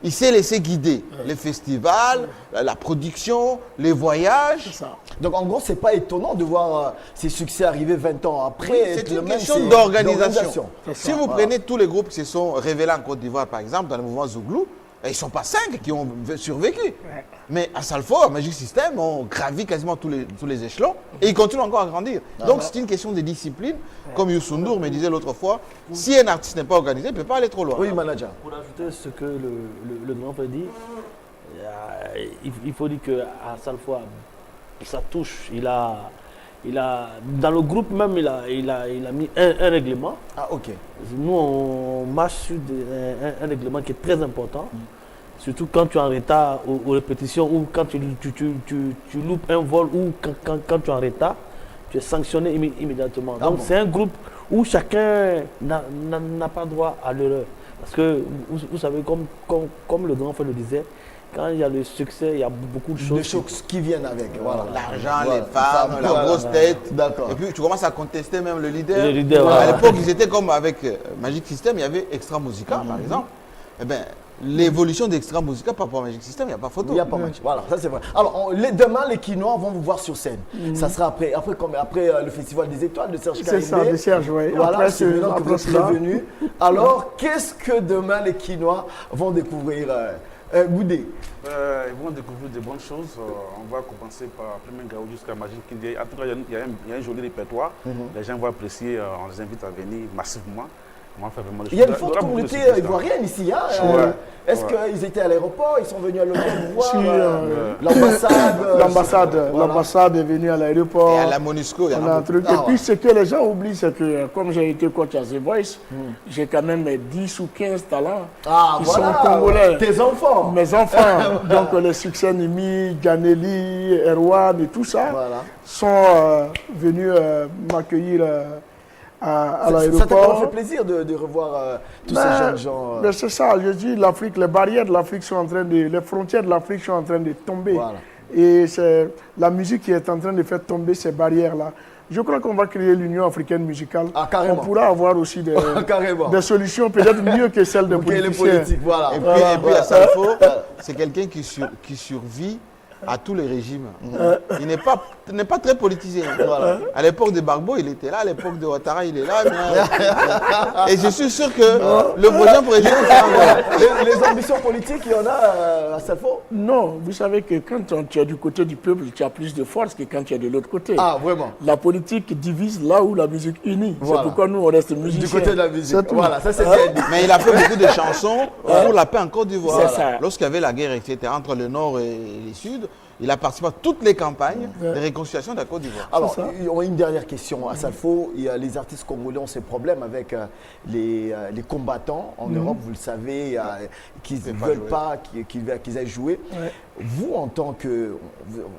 Il s'est laissé guider les festivals, la production, les voyages. Donc en gros, ce n'est pas étonnant de voir ces succès arriver 20 ans après. C'est une question d'organisation. Si vous prenez tous les groupes qui se sont révélés en Côte d'Ivoire, par exemple, dans le mouvement Zouglou, ils ne sont pas 5 qui ont survécu. Mais Assalfo, Magic System, ont gravi quasiment tous les échelons et ils continuent encore à grandir. Donc c'est une question de discipline. Comme Youssou N'Dour me disait l'autre fois, si un artiste n'est pas organisé, il ne peut pas aller trop loin. Oui, manager. Pour ajouter ce que le grand frère dit, il faut dire qu'Assalfo, ça touche. Il a, dans le groupe même, il a mis un règlement. Ah, ok. Nous, on marche sur un règlement qui est très important. Surtout quand tu es en retard aux répétitions ou quand tu loupes un vol ou quand tu es en retard, tu es sanctionné immédiatement. Donc c'est un groupe où chacun n'a pas droit à l'erreur. Parce que vous savez, comme le grand frère le disait, quand il y a le succès, il y a beaucoup de choses. Des choses qui viennent avec. Voilà. L'argent, les femmes, la grosse tête. D'accord. Et puis tu commences à contester même le leader. À l'époque, ils étaient comme avec Magic System, il y avait Extra Musica, par exemple. eh ben, l'évolution d'Extra Musica par rapport à Magic System, il n'y a pas photo. Il n'y a pas Magic. Voilà, ça c'est vrai. Alors, demain, les Quinois vont vous voir sur scène. Ça sera après le Festival des Étoiles de Serge Karimé. C'est ça, de Serge, oui. Voilà, après, c'est maintenant que vous êtes revenu. Alors, qu'est-ce que demain les Quinois vont découvrir Goudé? Ils vont découvrir de bonnes choses. On va commencer par Plemengaou jusqu'à Magic Kindi. En tout cas, il y a un joli répertoire. Les gens vont apprécier. On les invite à venir massivement. Il y a une forte communauté ivoirienne ici. Hein, est-ce qu'ils étaient à l'aéroport? Ils sont venus à l'hôtel vous voir L'ambassade est venue à l'aéroport. Et à la MONUSCO, il y a un truc. Et puis, ce que les gens oublient, c'est que comme j'ai été coach à The Voice, j'ai quand même 10 ou 15 talents qui sont congolais. Tes enfants? Mes enfants. Donc, les succès Nimi, Ganeli, Erwan et tout ça sont venus m'accueillir à l'aéroport. Ça t'a pas fait plaisir de revoir tous ces jeunes gens Mais c'est ça, je dis, l'Afrique, les barrières de l'Afrique sont en train de... Les frontières de l'Afrique sont en train de tomber. Voilà. Et c'est la musique qui est en train de faire tomber ces barrières-là. Je crois qu'on va créer l'Union africaine musicale. On pourra avoir aussi des solutions peut-être mieux que celles des politiciens. Voilà. Et puis Assalfo, c'est quelqu'un qui survit à tous les régimes. Il n'est pas très politisé. Voilà. À l'époque de Gbagbo, il était là. À l'époque de Ouattara, il est là. Mais... Et je suis sûr que le prochain président sera les ambitions politiques, il y en a à Assalfo? Non, vous savez que quand tu es du côté du peuple, tu as plus de force que quand tu es de l'autre côté. Ah, vraiment? La politique divise là où la musique unit. Voilà. C'est pourquoi nous, on reste musiciens. Du côté de la musique. Voilà, ça c'est bien dit. Mais il a fait beaucoup de chansons pour la paix en Côte d'Ivoire. Voilà. Lorsqu'il y avait la guerre, etc., entre le Nord et le Sud, il a participé à toutes les campagnes de réconciliation de la Côte d'Ivoire. Alors, on a une dernière question. À Assalfo, il y a les artistes congolais ont ces problèmes avec les combattants en Europe, vous le savez, qui ne veulent pas qu'ils aillent jouer. Vous, en tant que...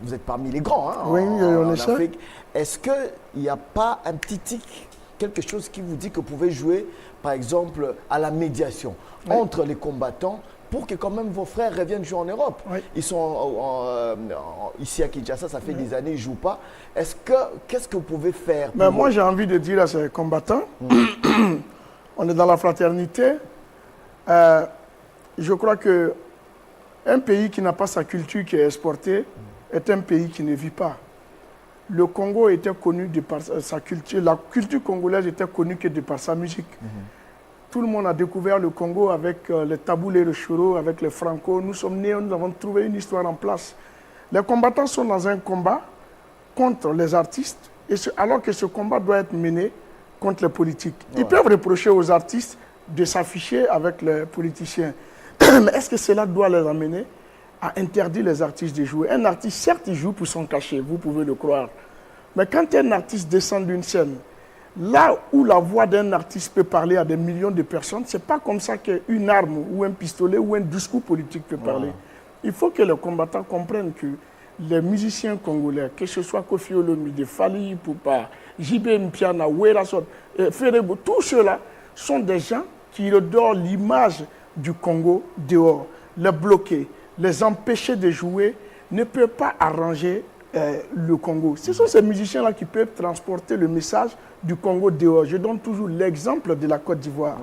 Vous êtes parmi les grands en Afrique. Est-ce qu'il n'y a pas un petit tic, quelque chose qui vous dit que vous pouvez jouer, par exemple, à la médiation entre les combattants pour que quand même vos frères reviennent jouer en Europe? Ils sont ici à Kinshasa, ça fait des années, ils ne jouent pas. Qu'est-ce que vous pouvez faire moi, j'ai envie de dire à ces combattants, on est dans la fraternité. Je crois qu'un pays qui n'a pas sa culture qui est exportée est un pays qui ne vit pas. Le Congo était connu de par sa culture. La culture congolaise était connue que de par sa musique. Tout le monde a découvert le Congo avec les taboulés, le choro, avec les franco. Nous sommes nés, nous avons trouvé une histoire en place. Les combattants sont dans un combat contre les artistes, alors que ce combat doit être mené contre les politiques. Ils peuvent reprocher aux artistes de s'afficher avec les politiciens. Mais est-ce que cela doit les amener à interdire les artistes de jouer? Un artiste, certes, il joue pour son cachet, vous pouvez le croire. Mais quand un artiste descend d'une scène, là où la voix d'un artiste peut parler à des millions de personnes, ce n'est pas comme ça qu'une arme ou un pistolet ou un discours politique peut parler. Il faut que les combattants comprennent que les musiciens congolais, que ce soit Kofi Olomide, Fally Ipupa, JB Mpiana, Werason, Ferebo, tous ceux-là sont des gens qui redorent l'image du Congo dehors. Les bloquer, les empêcher de jouer ne peut pas arranger le Congo. Ce sont ces musiciens-là qui peuvent transporter le message du Congo dehors. Je donne toujours l'exemple de la Côte d'Ivoire.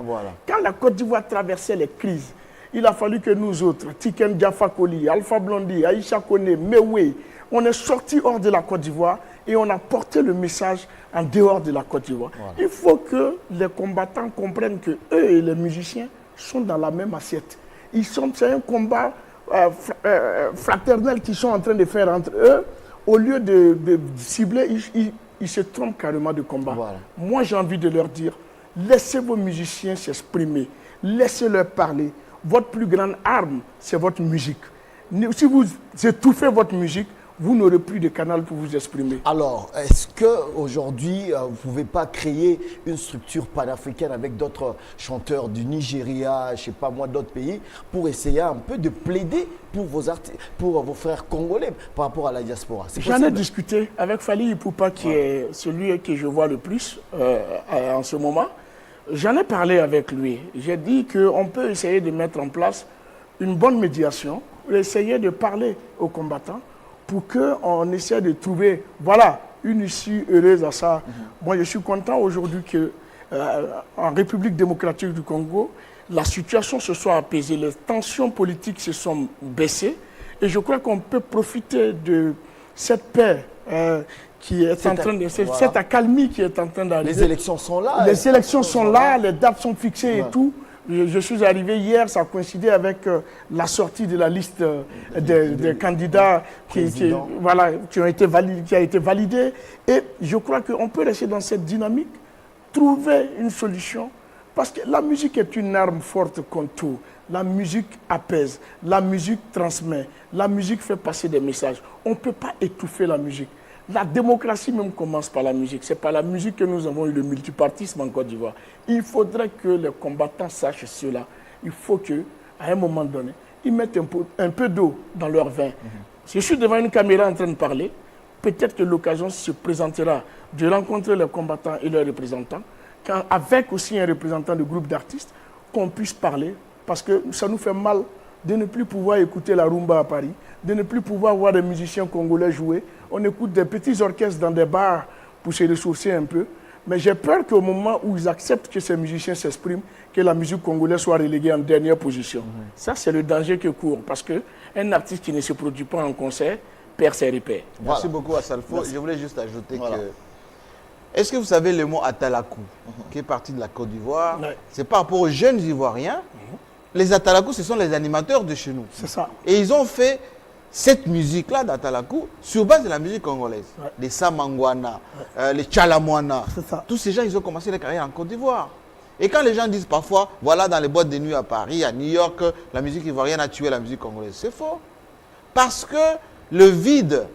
Quand la Côte d'Ivoire traversait les crises, il a fallu que nous autres, Tiken Jaffa Koli, Alpha Blondy, Aïcha Kone, Mewe, on est sortis hors de la Côte d'Ivoire et on a porté le message en dehors de la Côte d'Ivoire. Il faut que les combattants comprennent que eux et les musiciens sont dans la même assiette. C'est un combat fraternel qu'ils sont en train de faire entre eux. Au lieu de cibler, ils se trompent carrément de combat. Moi, j'ai envie de leur dire, laissez vos musiciens s'exprimer, laissez-leur parler. Votre plus grande arme, c'est votre musique. Si vous étouffez votre musique, vous n'aurez plus de canal pour vous exprimer. Alors, est-ce qu'aujourd'hui, vous ne pouvez pas créer une structure panafricaine avec d'autres chanteurs du Nigeria, je ne sais pas moi, d'autres pays, pour essayer un peu de plaider pour vos frères congolais par rapport à la diaspora? J'en ai discuté avec Fally Ipupa, qui est celui que je vois le plus en ce moment. J'en ai parlé avec lui. J'ai dit qu'on peut essayer de mettre en place une bonne médiation, essayer de parler aux combattants, pour qu'on essaie de trouver, une issue heureuse à ça. Moi, je suis content aujourd'hui qu'en République démocratique du Congo, la situation se soit apaisée, les tensions politiques se sont baissées. Et je crois qu'on peut profiter de cette paix qui est en train de... Cette accalmie qui est en train d'arriver. Les élections sont là. Les élections sont là, les dates sont fixées et tout. Je suis arrivé hier, ça coïncidait avec la sortie de la liste des candidats qui a été validée. Et je crois qu'on peut rester dans cette dynamique, trouver une solution. Parce que la musique est une arme forte contre tout. La musique apaise, la musique transmet, la musique fait passer des messages. On ne peut pas étouffer la musique. La démocratie même commence par la musique. C'est par la musique que nous avons eu le multipartisme en Côte d'Ivoire. Il faudrait que les combattants sachent cela. Il faut qu'à un moment donné, ils mettent un peu d'eau dans leur vin. Si je suis devant une caméra en train de parler, peut-être que l'occasion se présentera de rencontrer les combattants et leurs représentants, avec aussi un représentant du groupe d'artistes, qu'on puisse parler, parce que ça nous fait mal de ne plus pouvoir écouter la rumba à Paris, de ne plus pouvoir voir des musiciens congolais jouer. On écoute des petits orchestres dans des bars pour se ressourcer un peu. Mais j'ai peur qu'au moment où ils acceptent que ces musiciens s'expriment, que la musique congolaise soit reléguée en dernière position. Ça, c'est le danger que court, parce qu'un artiste qui ne se produit pas en concert perd ses repères. Merci beaucoup à Salfo. Je voulais juste ajouter que... Est-ce que vous savez le mot Atalakou, qui est parti de la Côte d'Ivoire? C'est par rapport aux jeunes Ivoiriens. Les Atalakou, ce sont les animateurs de chez nous. C'est ça. Et ils ont fait cette musique-là d'Atalakou sur base de la musique congolaise. Les Samangwana, les Tchalamwana. Tous ces gens, ils ont commencé leur carrière en Côte d'Ivoire. Et quand les gens disent parfois, voilà, dans les boîtes de nuit à Paris, à New York, la musique ivoirienne a tué la musique congolaise, c'est faux. Parce que le vide...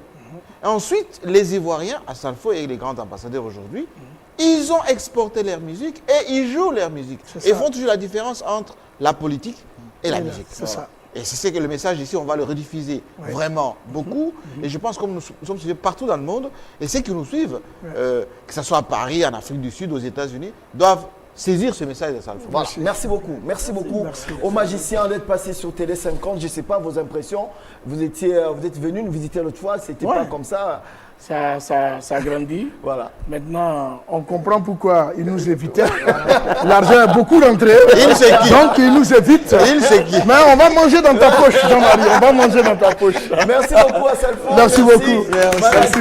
Ensuite, les Ivoiriens, à Salfo et les grands ambassadeurs aujourd'hui, ils ont exporté leur musique et ils jouent leur musique. Ils font toujours la différence entre la politique et la musique. C'est ça. Et c'est que le message ici, on va le rediffuser vraiment beaucoup. Et je pense que nous sommes suivis partout dans le monde. Et ceux qui nous suivent, que ce soit à Paris, en Afrique du Sud, aux États-Unis, doivent saisir ce message de Salfo. Voilà. Merci beaucoup. Merci beaucoup aux magiciens d'être passés sur Télé 50. Je ne sais pas vos impressions. Vous êtes venus nous visiter l'autre fois. C'était pas comme ça. Ça grandit. Voilà. Maintenant, on comprend pourquoi ils nous évitaient. L'argent est beaucoup rentré. Donc, ils nous évitent. Mais on va manger dans ta poche, Jean-Marie. On va manger dans ta poche. Merci beaucoup à Salfo. Merci beaucoup. Merci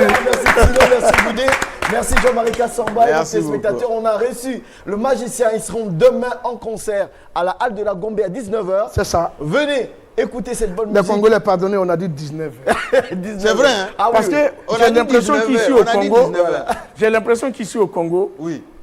Boudé. Merci Jean-Marie Kassamba et nos téléspectateurs. On a reçu le magicien. Ils seront demain en concert à la Halle de la Gombe à 19h. C'est ça. Venez écouter cette bonne musique. Les Congolais, pardonnez, on a dit 19h. C'est vrai, hein? Parce que j'ai l'impression qu'ici au Congo, j'ai l'impression qu'ici au Congo,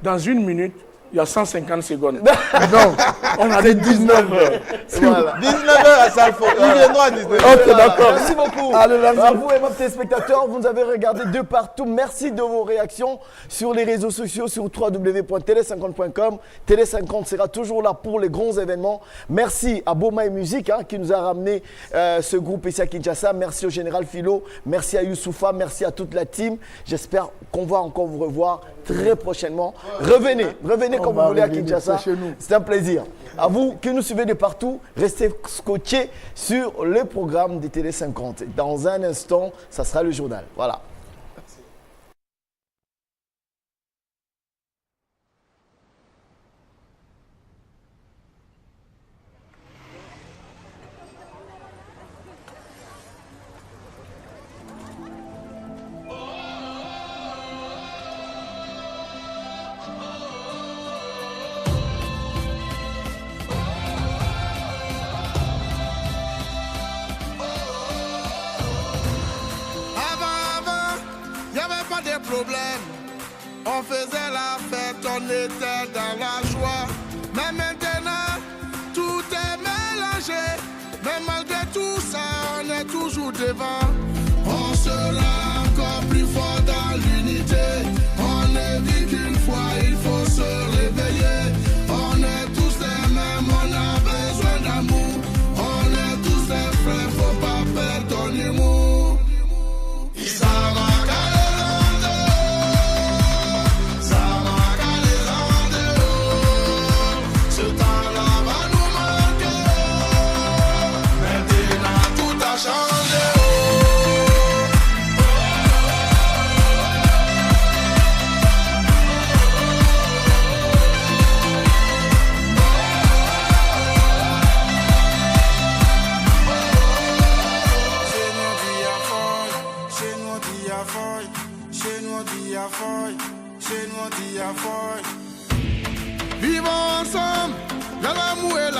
dans une minute, il y a 150 secondes. Non, on a dit 19h. 19h à Salfo. Il viendra à 19h. Ok, d'accord. Merci beaucoup. À vous et mes téléspectateurs, vous nous avez regardé de partout. Merci de vos réactions sur les réseaux sociaux, sur www.tele50.com. Télé 50 sera toujours là pour les grands événements. Merci à Boma Musique qui nous a ramené ce groupe ici à Kinshasa. Merci au Général Philo. Merci à Youssoufa. Merci à toute la team. J'espère qu'on va encore vous revoir très prochainement. Revenez comme vous voulez à Kinshasa. C'est un plaisir. À vous qui nous suivez de partout, restez scotchés sur le programme de Télé 50. Dans un instant, ça sera le journal. Voilà. On faisait la fête, on était dans la joie. Mais maintenant, tout est mélangé. Mais malgré tout ça, on est toujours devant. On sera encore plus fort dans l'unité. On ne vit qu'une fois, il faut se réveiller. On est tous les mêmes, on a besoin d'amour. On est tous les frères, faut pas perdre ton humour.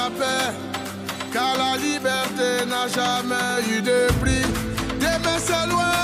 la paix, car la liberté n'a jamais eu de prix. Demain c'est loin.